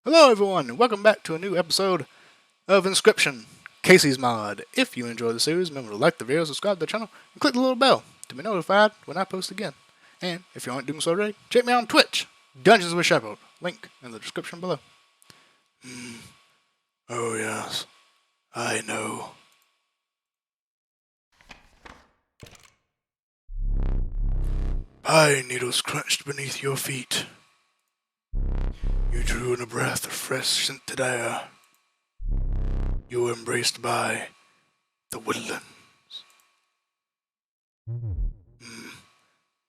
Hello everyone, and welcome back to a new episode of Inscryption, Kaycee's mod. If you enjoy the series, remember to like the video, subscribe to the channel, and click the little bell to be notified when I post again. And if you aren't doing so already, check me out on Twitch, Dungeons with Shepherd, link in the description below. Oh yes, I know. Pine needles crunched beneath your feet. You drew in a breath of fresh scented air. You were embraced by the woodlands.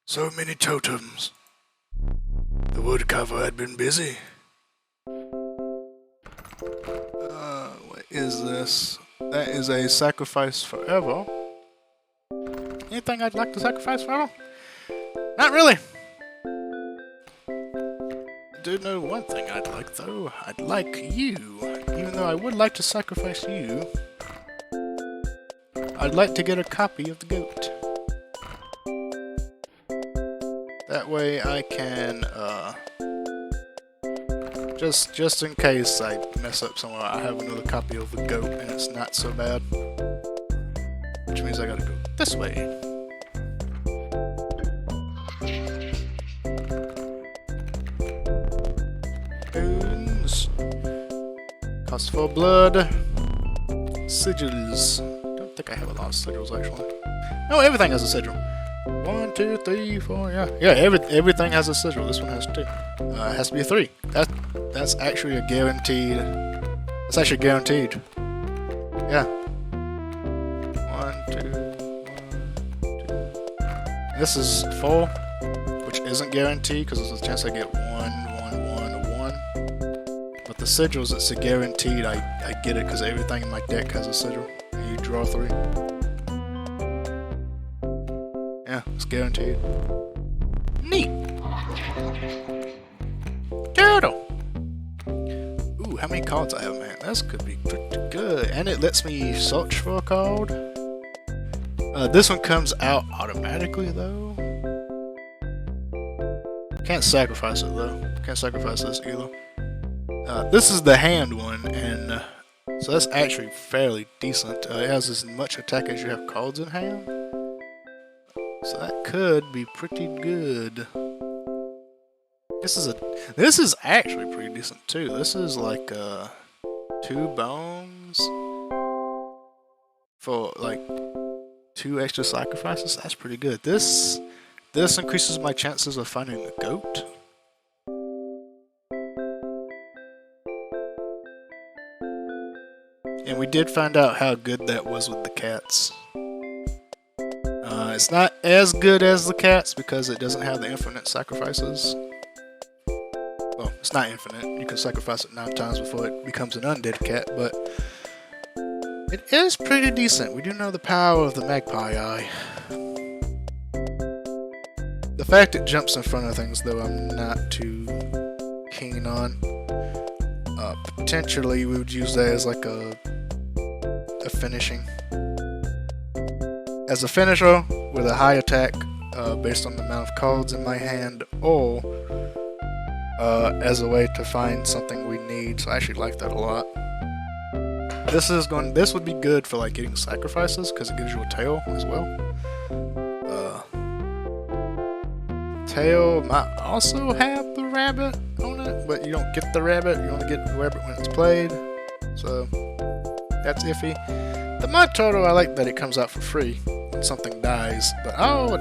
So many totems. The woodcarver had been busy. What is this? That is a sacrifice forever. Anything I'd like to sacrifice forever? Not really. I do know one thing I'd like though. I'd like you. Even though I would like to sacrifice you, I'd like to get a copy of the goat. That way I can, just in case I mess up somewhere, I have another copy of the goat and it's not so bad. Which means I gotta go this way. Bones. Cost for blood. Sigils. Don't think I have a lot of sigils actually. No, everything has a sigil. 1, 2, 3, 4, yeah. Yeah, everything has a sigil. This one has 2. It has to be a 3. That's actually a guaranteed. That's actually guaranteed. Yeah. 1, 2, 1, 2. This is 4, which isn't guaranteed because there's a chance I get 1, 1, 1, 1. But the sigils, it's a guaranteed. I get it because everything in my deck has a sigil. And you draw 3. Yeah, it's guaranteed. Neat! Turtle! Ooh, how many cards I have, man? This could be pretty good. And it lets me search for a card. This one comes out automatically, though. Can't sacrifice it, though. Can't sacrifice this either. This is the hand one, and so that's actually fairly decent. It has as much attack as you have cards in hand. So that could be pretty good. This is actually pretty decent too. This is like 2 bones for like 2 extra sacrifices. That's pretty good. This increases my chances of finding a goat. And we did find out how good that was with the cats. It's not as good as the cats because it doesn't have the infinite sacrifices. Well, it's not infinite. You can sacrifice it 9 times before it becomes an undead cat, but it is pretty decent. We do know the power of the magpie eye. The fact it jumps in front of things, though, I'm not too keen on. Potentially, we would use that as like a finishing. As a finisher with a high attack based on the amount of cards in my hand, or as a way to find something we need. So I actually like that a lot. This would be good for like getting sacrifices because it gives you a tail as well. Tail might also have the rabbit on it, but you don't get the rabbit. You only get the rabbit when it's played. So that's iffy. The mud turtle, I like that it comes out for free when something dies, but our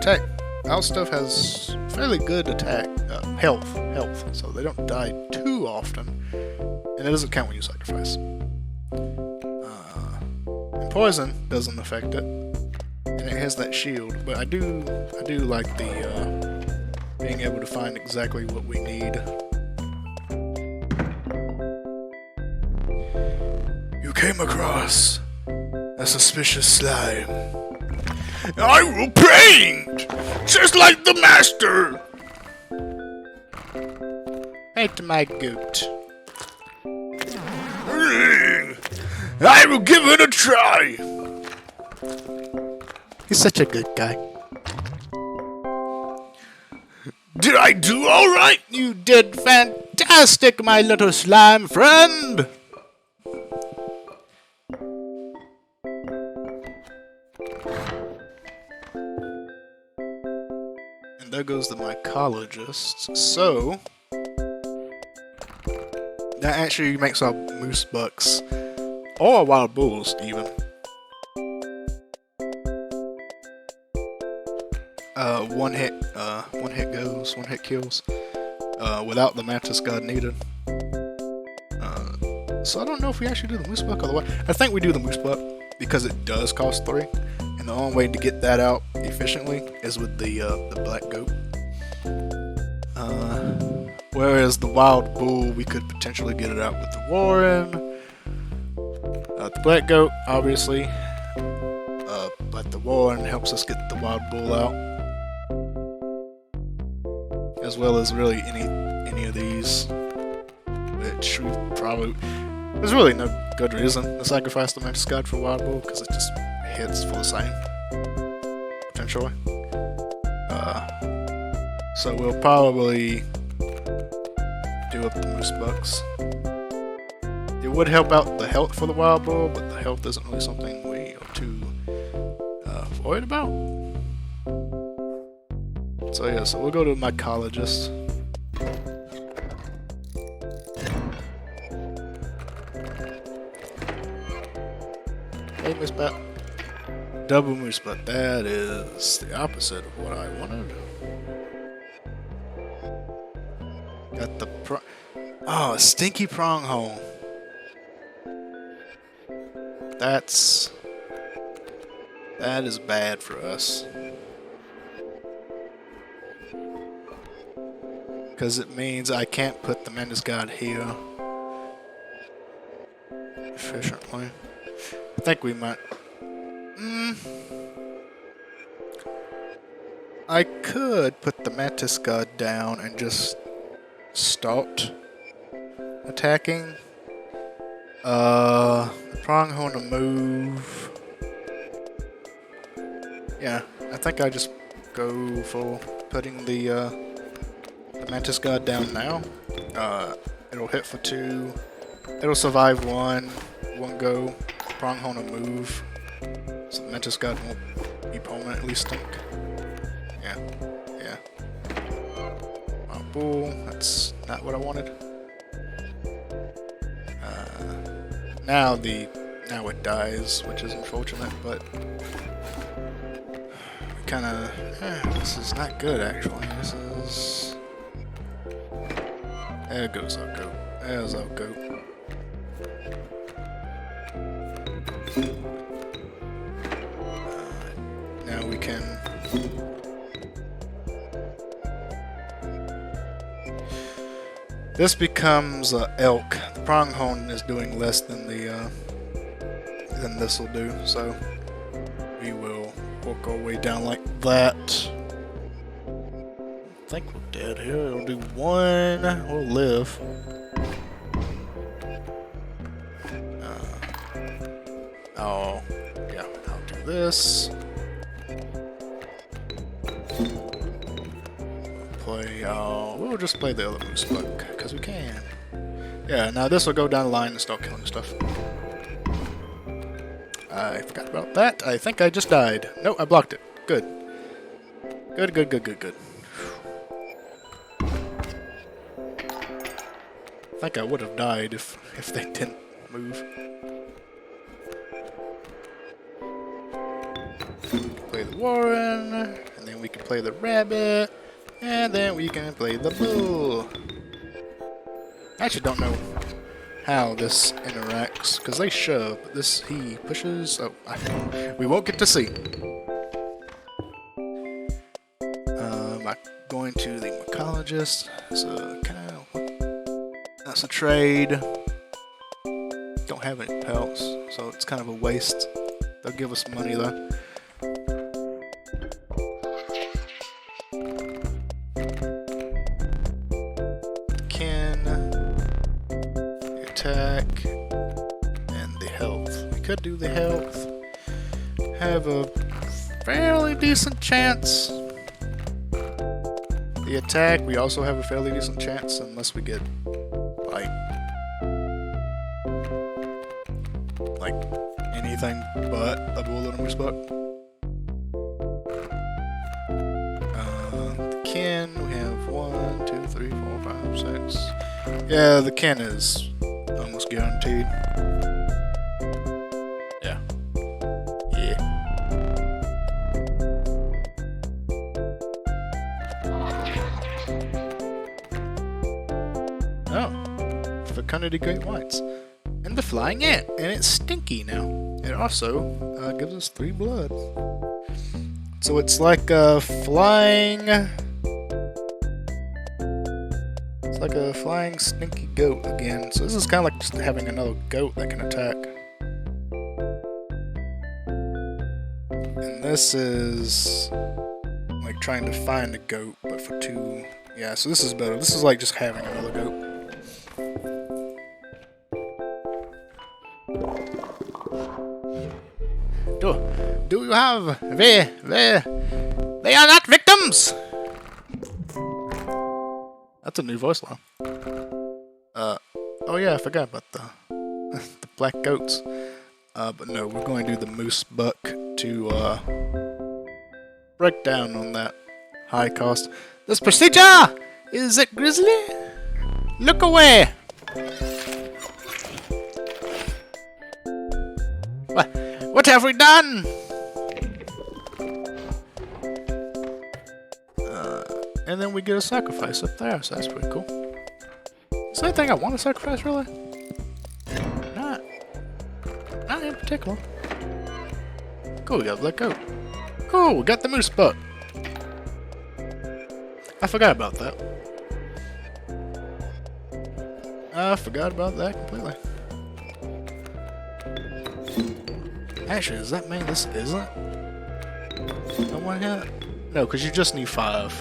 stuff has fairly good attack, health, so they don't die too often, and it doesn't count when you sacrifice. And poison doesn't affect it, and it has that shield, but I do like the being able to find exactly what we need. You came across a suspicious slime. I will paint! Just like the master! Paint my goat. I will give it a try! He's such a good guy. Did I do alright? You did fantastic! fantastic, my little slime friend! And there goes the mycologist. So, that actually makes our moose bucks, or our wild bulls even, one hit goes, one hit kills, without the mantis god needed. So I don't know if we actually do the moose buck or the what. I think we do the moose buck because it does cost 3, and the only way to get that out efficiently is with the black goat. Whereas the wild bull, we could potentially get it out with the warren. The black goat, obviously, but the warren helps us get the wild bull out, as well as really any of these, which we probably, there's really no good reason to sacrifice the mantis god for wild bull because it just hits for the same potentially. So we'll probably do up the moose bucks. It would help out the health for the wild bull, but the health isn't really something we are too worried about. So yeah, so we'll go to mycologist. Hey, moose butt. Double moose butt. That is the opposite of what I wanted. Got the a stinky pronghorn. That is bad for us. Because it means I can't put the mantis god here efficiently. I think we might. I could put the mantis god down and just start attacking. The pronghorn to move. Yeah, I think I just go for putting the mantis god down now. It'll hit for 2. It'll survive 1 go. Pronghorn to move. So the mantis god won't be permanently stuck. Yeah. Bull, that's not what I wanted. Now it dies, which is unfortunate, but kinda this is not good actually. This is, there goes our goat. There's our goat. Now we can this becomes elk. The pronghorn is doing less than than this will do, so we will work our way down like that. I think we're dead here. It'll do 1. We'll live. Oh, yeah. I'll do this. We'll just play the other moose buck, because we can. Yeah, now this will go down the line and start killing stuff. I forgot about that. I think I just died. No, I blocked it. Good. Good. I think I would have died if they didn't move. We can play the warren, and then we can play the rabbit. And then we can play the bull. I actually don't know how this interacts, because they shove, but this, he pushes. Oh, we won't get to see. I'm going to the mycologist. So, that's a trade. Don't have any pelts, so it's kind of a waste. They'll give us money though. Attack and the health. We could do the health. Have a fairly decent chance. The The attack, we also have a fairly decent chance unless we get like anything but a bull and a moose buck. The kin, we have 1, 2, 3, 4, 5, 6. Yeah, the kin is almost guaranteed. Yeah. Yeah. Oh, fecundity great whites. And the flying ant, and it's stinky now. It also gives us 3 blood. So it's like a flying... It's like a flying stinky goat again. So this is kind of like just having another goat that can attack. And this is like trying to find a goat, but for 2... Yeah, so this is better. This is like just having another goat. Do you have they are not victims? That's a new voice line. Oh yeah, I forgot about the the black goats. But no, we're going to do the moose buck to break down on that high cost. This procedure! Is it grizzly? Look away! What have we done? And then we get a sacrifice up there, so that's pretty cool. Is there anything I want to sacrifice, really? Not in particular. Cool, we got let go. Cool, we got the moose buck. I forgot about that. I forgot about that completely. Actually, does that mean this isn't a one hit? No, because you just need 5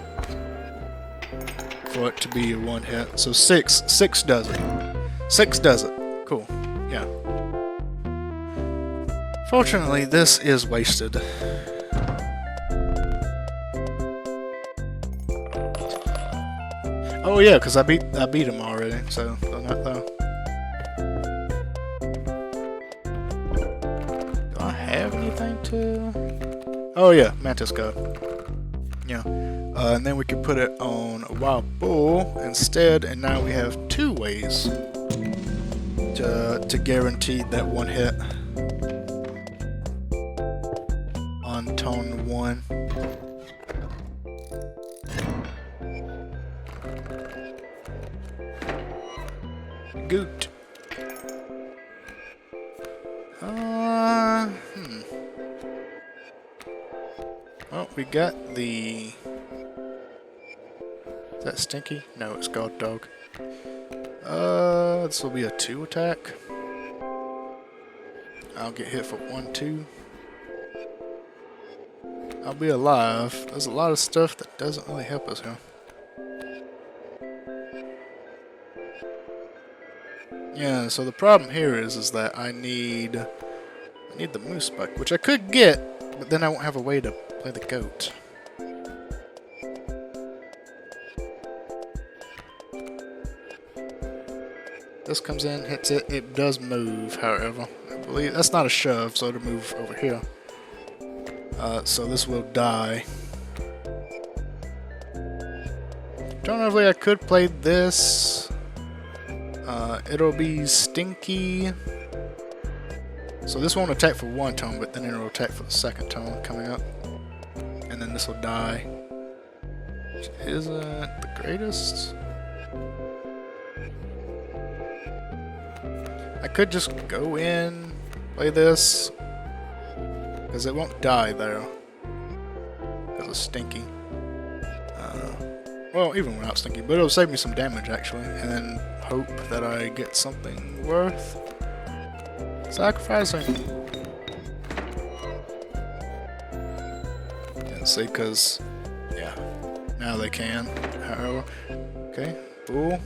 for it to be a 1 hit. So 6 does it. 6 does it. Cool. Yeah. Fortunately, this is wasted. Oh yeah, because I beat him already. So not though. Have anything to... Oh yeah, Mantis God. Yeah. And then we can put it on a wild bull instead, and now we have 2 ways to guarantee that 1 hit on tone 1. Goot. Well, we got the... Is that Stinky? No, it's God Dog. This will be a 2 attack. I'll get hit for 1, 2. I'll be alive. There's a lot of stuff that doesn't really help us here. Yeah, so the problem here is that I need the moose buck, which I could get, but then I won't have a way to play the goat. This comes in, hits it. It does move, however. I believe that's not a shove, so it'll move over here. So this will die. Alternatively, I could play this. It'll be Stinky. So this won't attack for 1 tone, but then it'll attack for the 2nd tone coming up. And then this will die. Which isn't the greatest. I could just go in, play this, because it won't die there. Because it's Stinky. Well, even without Stinky, but it'll save me some damage actually, and then hope that I get something worth sacrificing. And see, because, yeah, now they can, however. Okay, bull.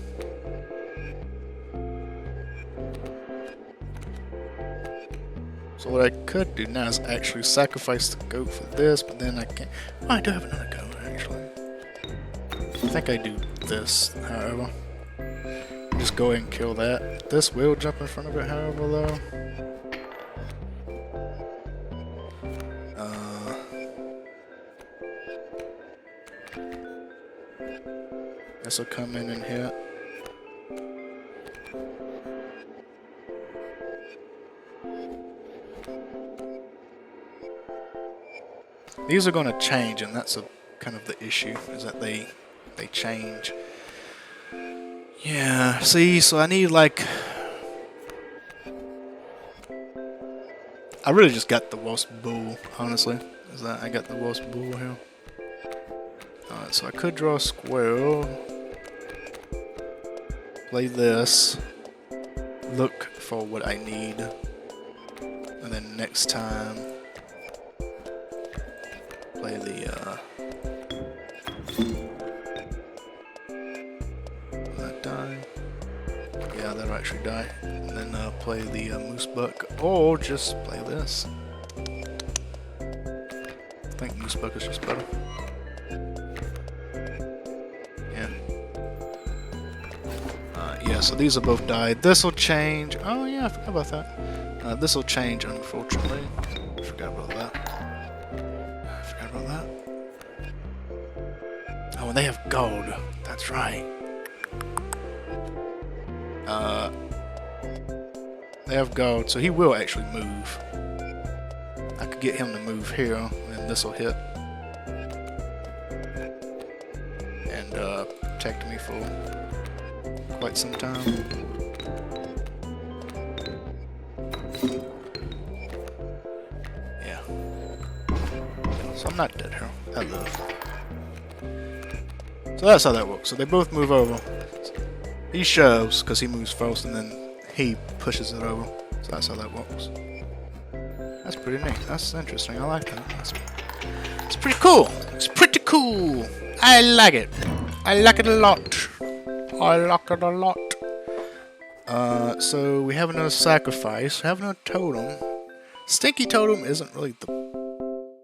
So what I could do now is actually sacrifice the goat for this, but then I can't. Oh, I do have another goat, actually. think I do this, however. Just go ahead and kill that. This will jump in front of it, however, though. This will come in and hit. These are going to change, and that's kind of the issue, is that they change. Yeah, see, so I need like... I really just got the worst bull, honestly. Is that I got the worst bull here. Alright, so I could draw a square. Play this. Look for what I need. And then next time... play the, will that die? Yeah, that'll actually die. And then play the moose buck, or just play this. I think moose buck is just better. Yeah. Yeah, so these are both died. This will change. Oh yeah, I forgot about that. This will change, unfortunately. I forgot about that. Oh, and they have gold. That's right. They have gold, so he will actually move. I could get him to move here, and this will hit. And protect me for quite some time. Yeah. So I'm not dead here. I live. So that's how that works. So they both move over. He shoves because he moves first, and then he pushes it over. So that's how that works. That's pretty neat. That's interesting. I like that. It's pretty cool. It's pretty cool. I like it. I like it a lot. I like it a lot. So we have another sacrifice. We have another totem. Stinky totem isn't really the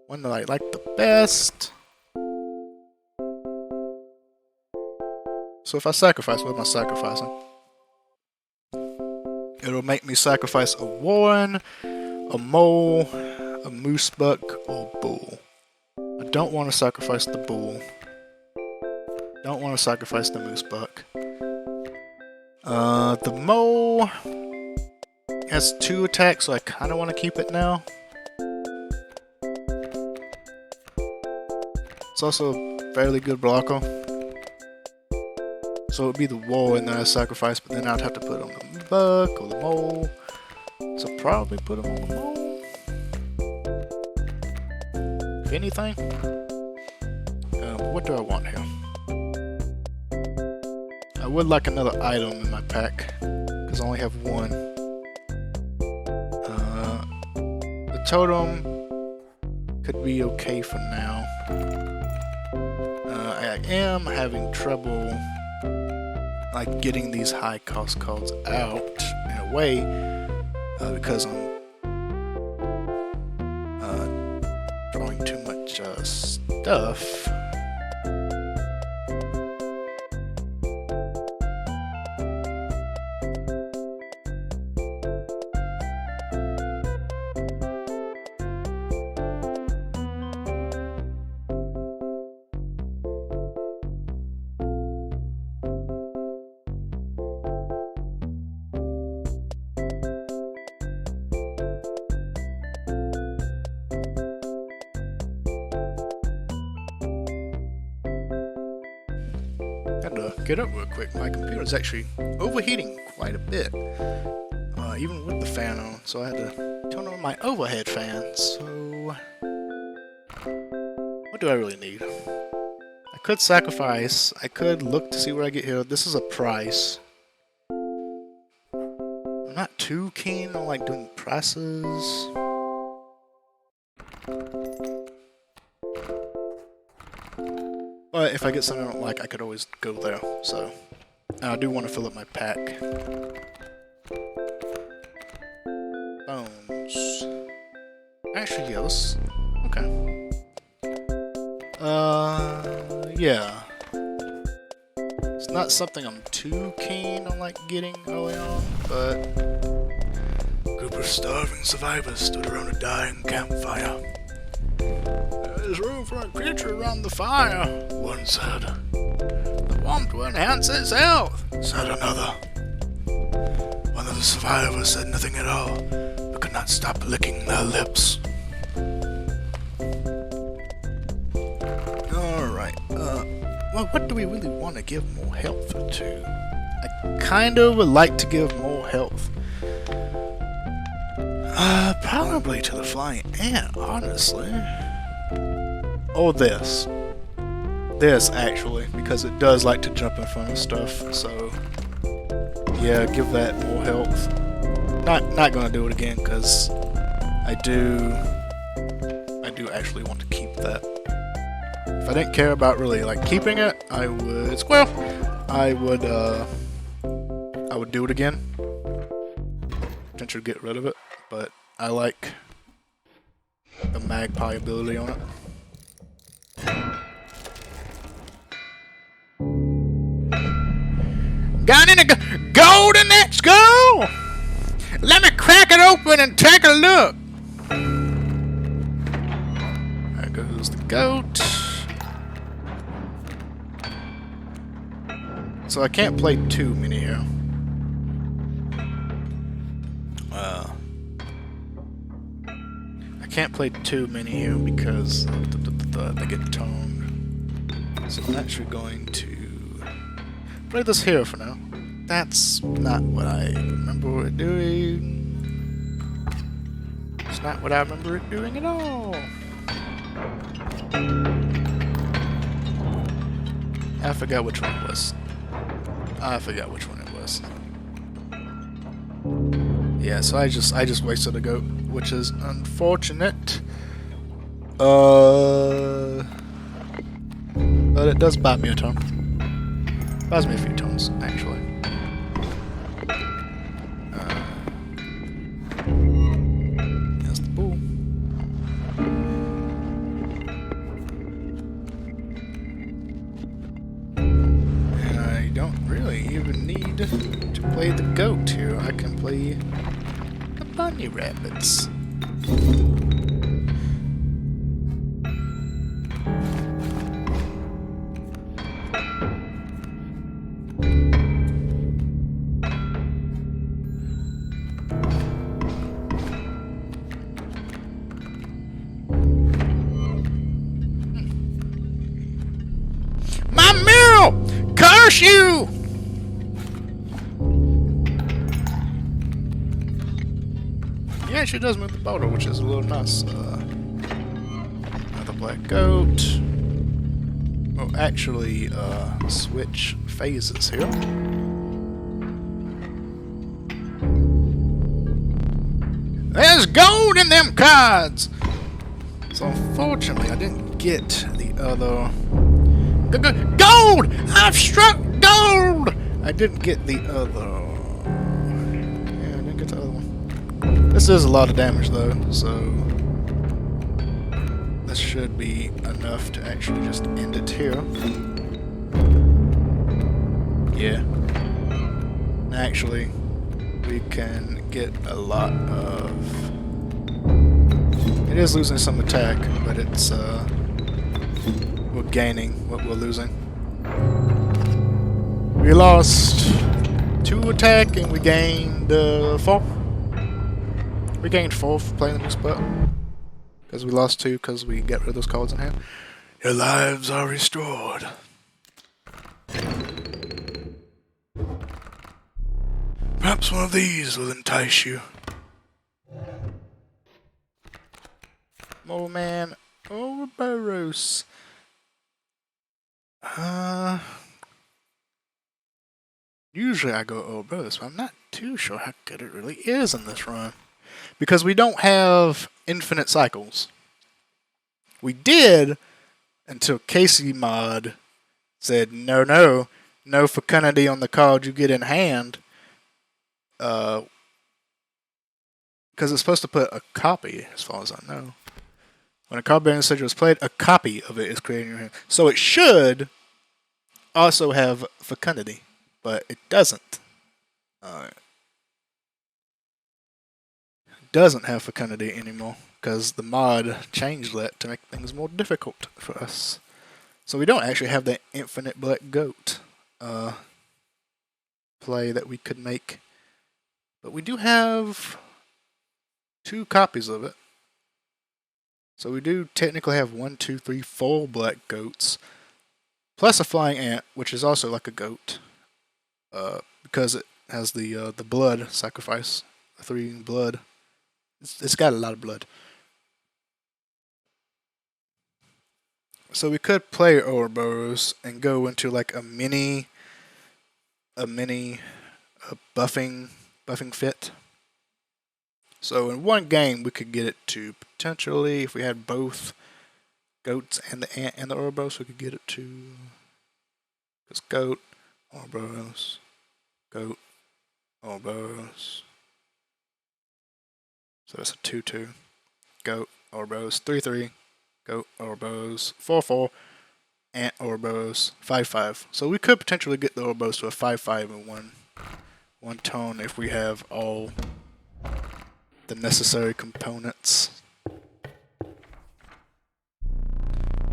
one that I like the best. So if I sacrifice, what am I sacrificing? It'll make me sacrifice a warren, a mole, a moose buck, or a bull. I don't want to sacrifice the bull. Don't want to sacrifice the moose buck. The mole has 2 attacks, so I kind of want to keep it now. It's also a fairly good blocker. So it would be the warren that I sacrifice, but then I'd have to put on the buck or the mole. So probably put him on the mole. If anything. What do I want here? I would like another item in my pack, because I only have one. The totem could be okay for now. I am having trouble like getting these high cost cards out in a way because I'm drawing too much stuff. Had to get up real quick. My computer's actually overheating quite a bit, even with the fan on, so I had to turn on my overhead fan. So, what do I really need? I could sacrifice. I could look to see where I get here. This is a price. I'm not too keen on like doing prices. But if I get something I don't like, I could always go there. So, I do want to fill up my pack. Bones. Actually, yes. Okay. Yeah. not something I'm too keen on like getting early on, but a group of starving survivors stood around a dying campfire. "There's room for a creature around the fire," one said. "The warmth will enhance its health," said another. One of the survivors said nothing at all, but could not stop licking their lips. Alright, well, what do we really want to give more health to? I kind of would like to give more health. Probably to the flying ant, honestly. Or this. This, actually, because it does like to jump in front of stuff, so... yeah, give that more health. Not gonna do it again, because I do actually want to keep that. If I didn't care about really like keeping it, I would do it again. Potentially get rid of it, but I like the magpie ability on it. Got any golden next go? Let me crack it open and take a look. There goes the goat. So I can't play too many here. I can't play too many here because they get toned. So I'm actually going to play this here for now. That's not what I remember it doing. It's not what I remember it doing at all. I forgot which one it was. I forgot which one it was. Yeah, so I just wasted a goat, which is unfortunate. But it does buy me a ton. Buys me a few tons, actually. There's the bull. And I don't really even need to play the goat here. I can play the bunny rabbits. Curse you! Yeah, she does move the boulder, which is a little nice. Another black goat. Oh, actually, switch phases here. There's gold in them cards! So unfortunately, I didn't get the other... Gold! I've struck gold! I didn't get the other... yeah, I didn't get the other one. This is a lot of damage though, so... this should be enough to actually just end it here. Yeah. Actually, we can get a lot of... it is losing some attack, but it's, we're gaining what we're losing. We lost 2 attack and we gained 4. We gained 4 for playing the new spot. Because we lost 2 because we got rid of those cards in hand. Your lives are restored. Perhaps one of these will entice you. Mole Man Ouroboros. Usually I go Ouroboros, but I'm not too sure how good it really is in this run. Because we don't have infinite cycles. We did until Kaycee mod said no fecundity on the card you get in hand. Because it's supposed to put a copy, as far as I know. When a card bearing sigil is played, a copy of it is created in your hand. So it should also have fecundity, but it doesn't. Doesn't have fecundity anymore because the mod changed that to make things more difficult for us. So we don't actually have that infinite black goat play that we could make, but we do have 2 copies of it. So we do technically have 1, 2, 3, 4 black goats, plus a flying ant, which is also like a goat, because it has the blood sacrifice, the 3 blood. It's got a lot of blood. So we could play Ouroboros and go into like a mini buffing fit. So in one game we could get it to potentially, if we had both goats and the ant and the Ouroboros, we could get it to this goat, Ouroboros, goat, Ouroboros. So that's a 2-2. Goat, Ouroboros, 3-3. Goat, Ouroboros, 4-4. Ant, Ouroboros, 5-5. So we could potentially get the Ouroboros to a 5-5 in one tone if we have all the necessary components.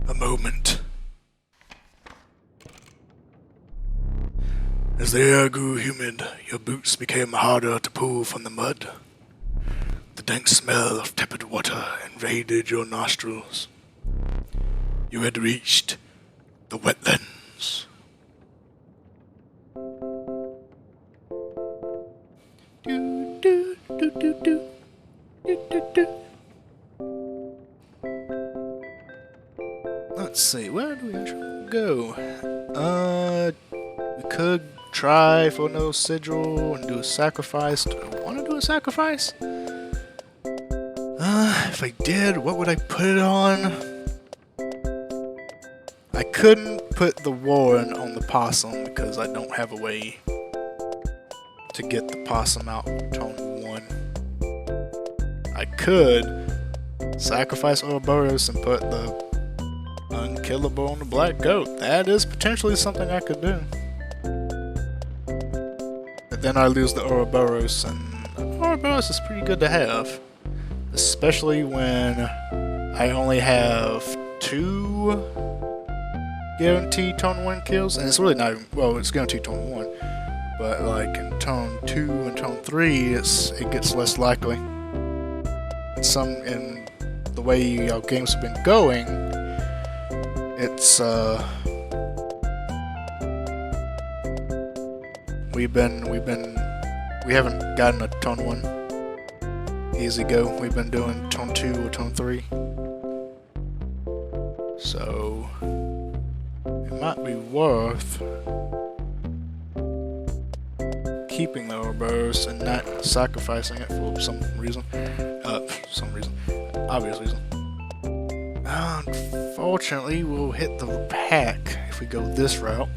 A moment. As the air grew humid, your boots became harder to pull from the mud. The dank smell of tepid water invaded your nostrils. You had reached the wetlands. Let's see, where do we actually go? We could try for no sigil and do a sacrifice. Do I want to do a sacrifice? If I did, what would I put it on? I couldn't put the Warren on the possum because I don't have a way to get the possum out tone 1. I could sacrifice Ouroboros and put the unkillable on the black goat. That is potentially something I could do. But then I lose the Ouroboros, and Ouroboros is pretty good to have. Especially when I only have 2 guaranteed tone 1 kills, and it's really not even, well, it's guaranteed tone 1, but like in tone 2 and tone 3, it gets less likely. In the way our games have been going, it's we haven't gotten a tone 1 easy go. We've been doing tone 2 or tone 3. So it might be worth keeping the Ouroboros and not sacrificing it for some reason. Obvious reason. Unfortunately, we'll hit the pack if we go this route.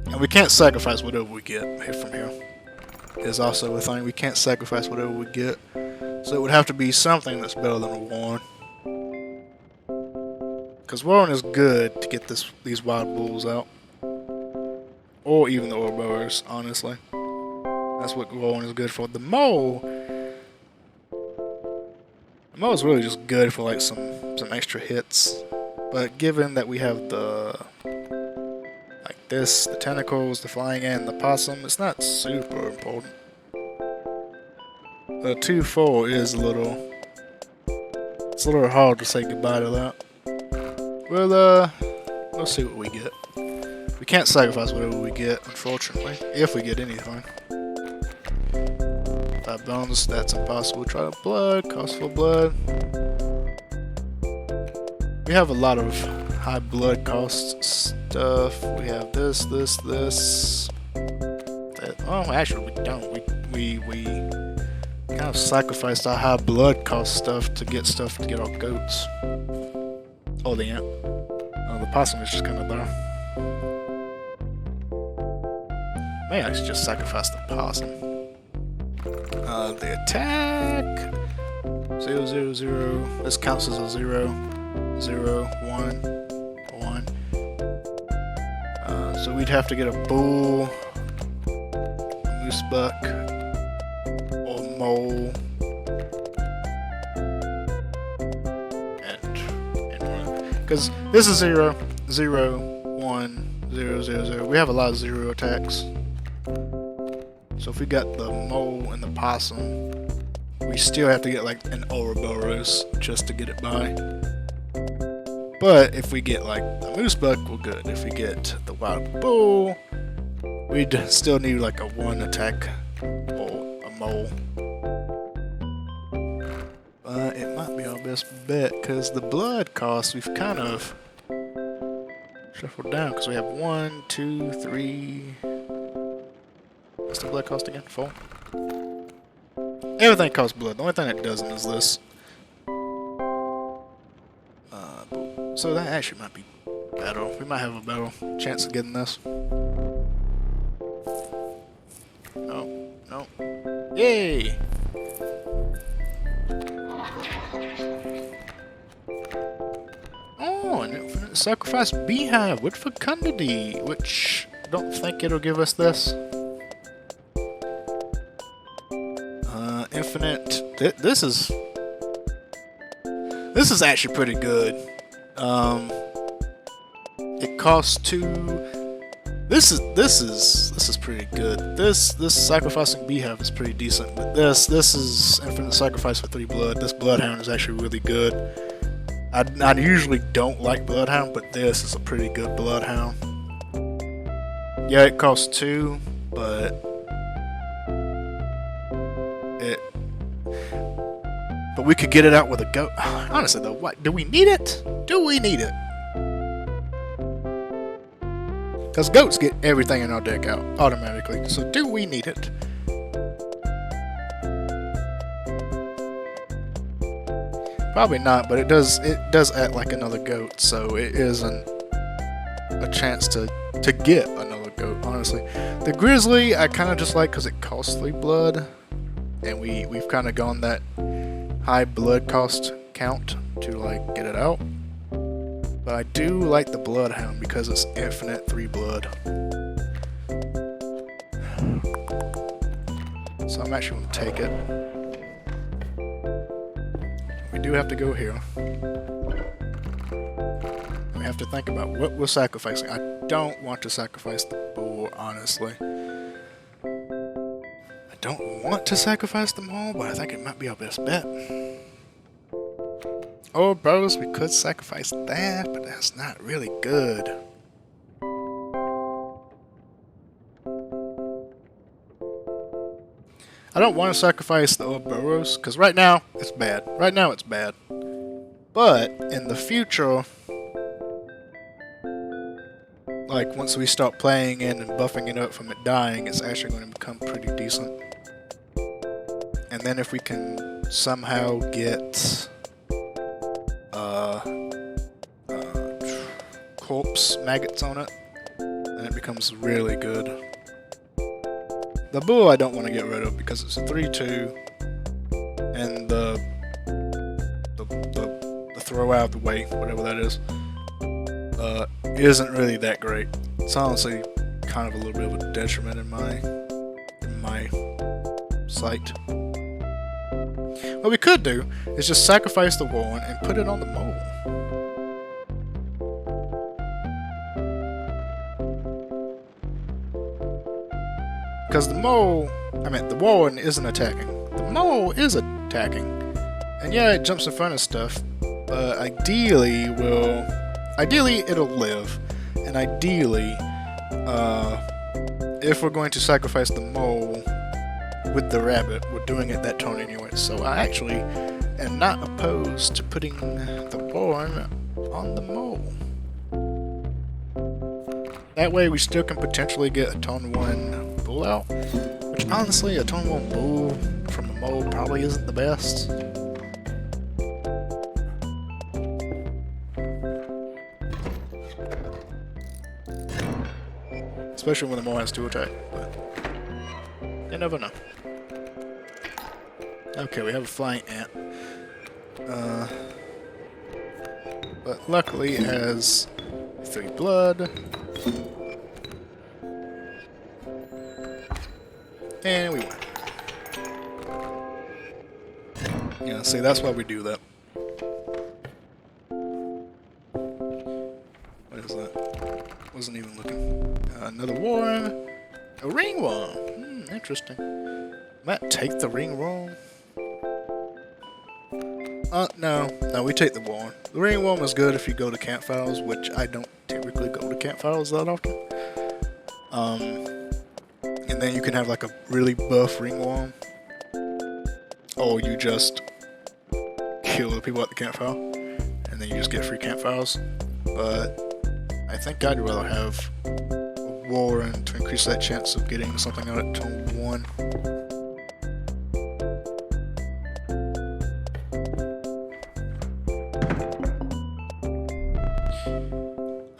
And we can't sacrifice whatever we get from here. Is also a thing. We can't sacrifice whatever we get. So it would have to be something that's better than a Warren. Because Warren is good to get these wild bulls out. Or even the Ouroboros, honestly. That's what Warren is good for. The mole is really just good for like some extra hits. But given that we have the the tentacles, the flying ant, and the possum, it's not super important. The 2-4 is a little hard to say goodbye to that. Well, let's see what we get. We can't sacrifice whatever we get, unfortunately, if we get anything. 5 bones, that's impossible. Try blood, cost for blood. We have a lot of high blood cost stuff. We have this. Actually we don't. We kind of sacrificed our high blood cost stuff to get our goats. Oh, the ant. Oh, the possum is just kind of there. May I just sacrifice the possum. The attack. 0, 0, 0. This counts as a 0. 0, 1, 1. So we'd have to get a bull, a moose buck, or a mole, and because this is 0, 0, 1, 0, 0, 0. We have a lot of 0 attacks. So if we got the mole and the possum, we still have to get like an Ouroboros just to get it by. But if we get like the moose buck, we're good. If we get the wild bull, we'd still need like a 1 attack or a mole. But it might be our best bet because the blood cost we've kind of shuffled down because we have 1, 2, 3. What's the blood cost again? 4. Everything costs blood. The only thing that doesn't is this. So that actually might be better. We might have a better chance of getting this. No, no. Yay! Oh, an infinite sacrifice beehive with fecundity, which I don't think it'll give us this. Infinite. This is actually pretty good. It costs 2. This is pretty good. This sacrificing beehive is pretty decent, but this is infinite sacrifice for 3 blood. This bloodhound is actually really good. I usually don't like bloodhound, but this is a pretty good bloodhound. Yeah, it costs 2, but we could get it out with a goat. Honestly though, what do we need it? Do we need it? Because goats get everything in our deck out automatically. So do we need it? Probably not, but it does act like another goat, so it isn't a chance to get another goat, honestly. The grizzly I kind of just like because it costs 3 blood, and we've kind of gone that high blood cost count to like get it out. But I do like the bloodhound because it's infinite 3 blood. So I'm actually going to take it. We do have to go here. We have to think about what we're sacrificing. I don't want to sacrifice the bull, honestly. I don't want to sacrifice them all, but I think it might be our best bet. Oh, bros, we could sacrifice that, but that's not really good. I don't want to sacrifice the Ouroboros, because right now, it's bad. Right now, it's bad. But, in the future, like, once we start playing in and buffing it up from it dying, it's actually going to become pretty decent. And then if we can somehow get corpse maggots on it, then it becomes really good. The bull I don't want to get rid of because it's a 3/2, and the throw out of the way, whatever that is, isn't really that great. It's honestly kind of a little bit of a detriment in my sight. What we could do is just sacrifice the warren and put it on the mole. Because the warren isn't attacking. The mole is attacking. And yeah, it jumps in front of stuff, but ideally it'll live. And ideally, if we're going to sacrifice the mole with the rabbit, we're doing it that turn anyway. So I actually am not opposed to putting the warren on the mole. That way we still can potentially get a turn 1 bull out, which honestly a turn 1 bull from a mole probably isn't the best. Especially when the mole has 2 attack, but you never know. Okay, we have a flying ant. But luckily it has 3 blood. And we win. Yeah, see, that's why we do that. What is that? Wasn't even looking. Another worm. A ringworm. Interesting. Might take the ringworm. No, we take the worm. The ringworm is good if you go to campfires, which I don't typically go to campfires that often. And then you can have like a really buff ringworm, or you just kill the people at the campfire, and then you just get free campfires. But I think I'd rather have a warren to increase that chance of getting something out at turn 1.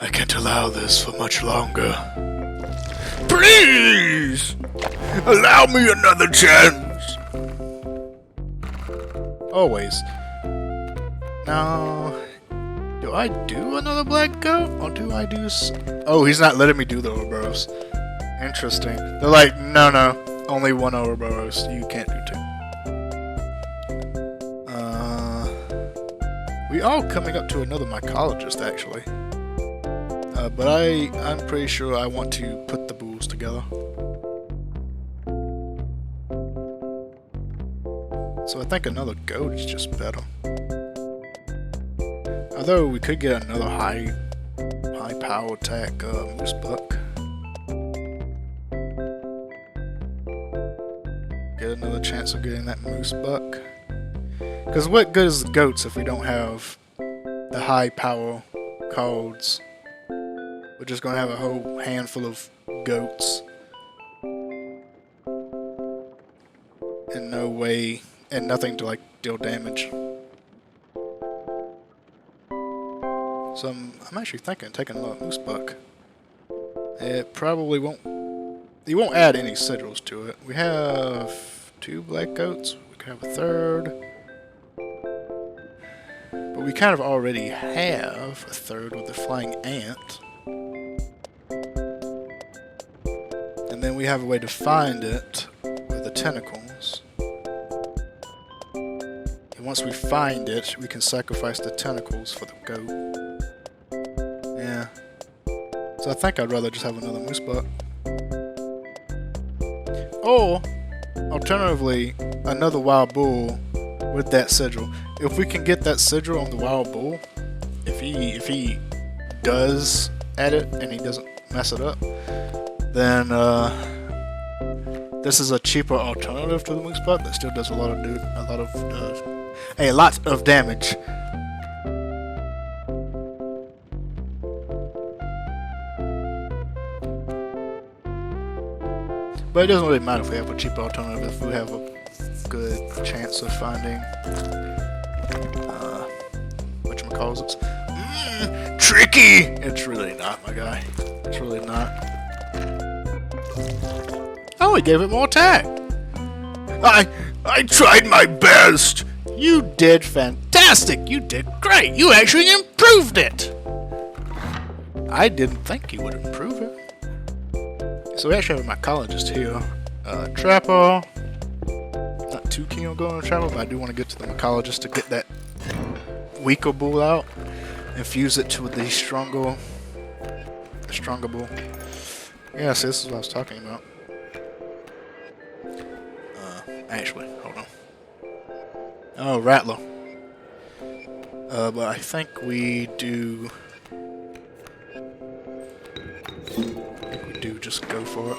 I can't allow this for much longer. Please! Allow me another chance! Always. Now, do I do another black goat? Or do I do oh, he's not letting me do the Ouroboros. Interesting. They're like, no, only one Ouroboros. You can't do 2. We are coming up to another mycologist, actually. But I'm pretty sure I want to put the bulls together. So I think another goat is just better. Although we could get another high power attack moose buck. Get another chance of getting that moose buck. Because what good is the goats if we don't have the high power cards? We're just gonna have a whole handful of goats. And no way, and nothing to like deal damage. So I'm actually thinking of taking another moose buck. It probably won't. You won't add any sigils to it. We have 2 black goats. We could have a 3rd. But we kind of already have a 3rd with the flying ant. And then we have a way to find it with the tentacles. And once we find it, we can sacrifice the tentacles for the goat. Yeah. So I think I'd rather just have another moose buck. Or, alternatively, another wild bull with that sigil. If we can get that sigil on the wild bull, if he does add it and he doesn't mess it up, then this is a cheaper alternative to the moose buck that still does a lot of damage. But it doesn't really matter if we have a cheaper alternative if we have a good chance of finding whatchamacallits. Tricky! It's really not, my guy. It's really not. Oh, he gave it more attack! I tried my best! You did fantastic! You did great! You actually improved it! I didn't think you would improve it. So we actually have a mycologist here. Trapper. Not too keen on going to Trapper, but I do want to get to the mycologist to get that weaker bull out. Infuse it to the stronger bull. Yeah, see, this is what I was talking about. Actually, hold on. Oh, Rattler. But I think we do just go for it.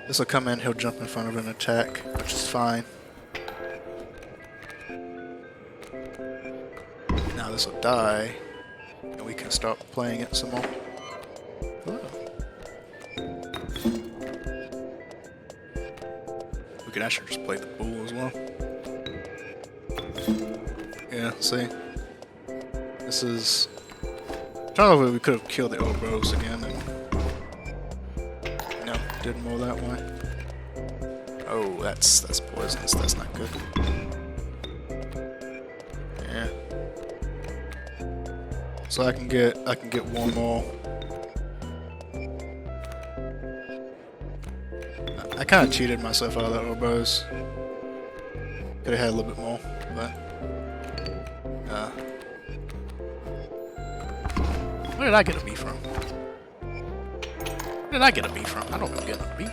This will come in, he'll jump in front of an attack, which is fine. Now this will die, and we can start playing it some more. Oh. We could actually just play the bull as well. Yeah, see? This is... I don't know if we could have killed the Ouroboros again and... No, did more that way. Oh, that's poisonous, that's not good. Yeah. so I can get one more. I kind of cheated myself out of that little bros. Could have had a little bit more, but where did I get a bee from? Where did I get a bee from? I don't know get a bee.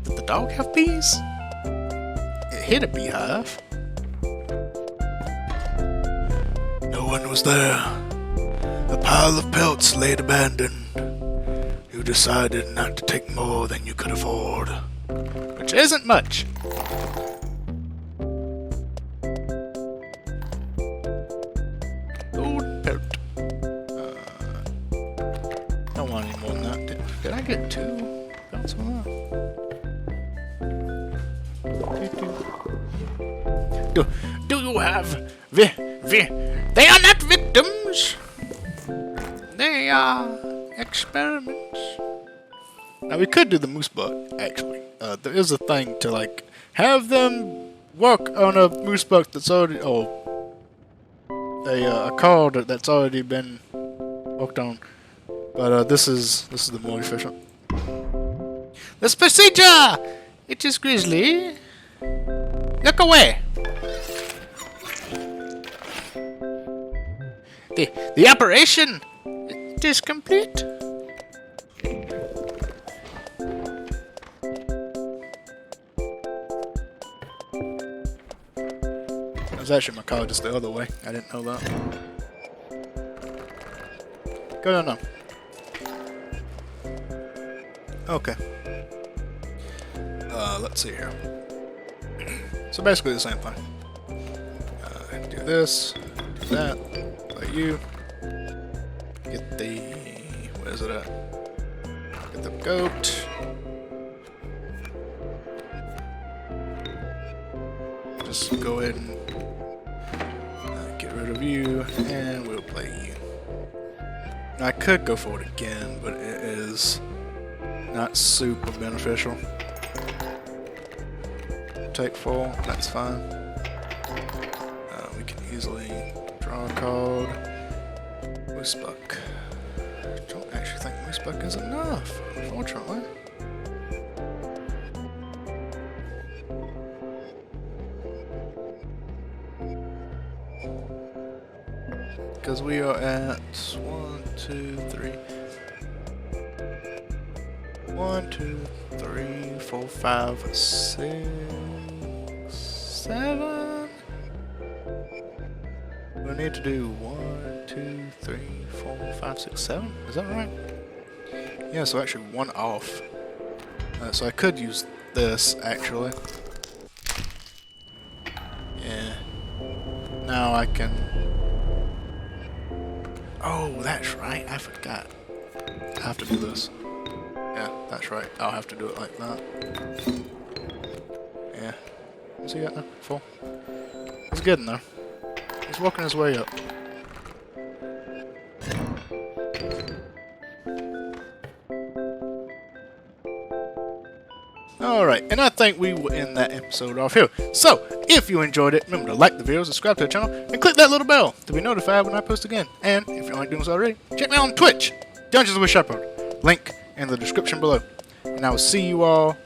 Did the dog have bees? It hit a beehive. No one was there. A pile of pelts laid abandoned. You decided not to take more than you could afford. Which isn't much. Gold pelt. Don't want any more than that. Did I get 2 pelts on that? Do you have they are not victims. They are experiments. Now we could do the moose buck, actually. There is a thing to like have them work on a moose buck that's already a card that's already been worked on. But this is the more efficient. This procedure! It is Grizzly. Look away. The operation it is complete. That was actually my car just the other way. I didn't know that. Go down now. Okay. Let's see here. So basically the same thing. Do this, do that, play you. Get the, where is it at? Get the goat. Just go ahead and get rid of you, and we'll play you. Now, I could go for it again, but it is not super beneficial. Take 4, that's fine. We can easily draw a card. Moose-buck. Don't actually think moose-buck is enough, unfortunately. Because we are at 1, 2, 3. 1, 2, 3, 4, 5, 6, 7. We need to do 1, 2, 3, 4, 5, 6, 7. Is that right? Yeah, so actually 1 off. So I could use this actually. Yeah. Now I can. Oh, that's right. I forgot. I have to do this. Yeah, that's right. I'll have to do it like that. Yeah. What's he got now? 4. He's getting there. He's working his way up. Alright, and I think we will end that episode off here. So, if you enjoyed it, remember to like the video, subscribe to the channel, and click that little bell to be notified when I post again. And if you aren't doing so already, check me out on Twitch, Dungeons with Shepherd. Link in the description below. And I will see you all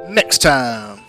next time.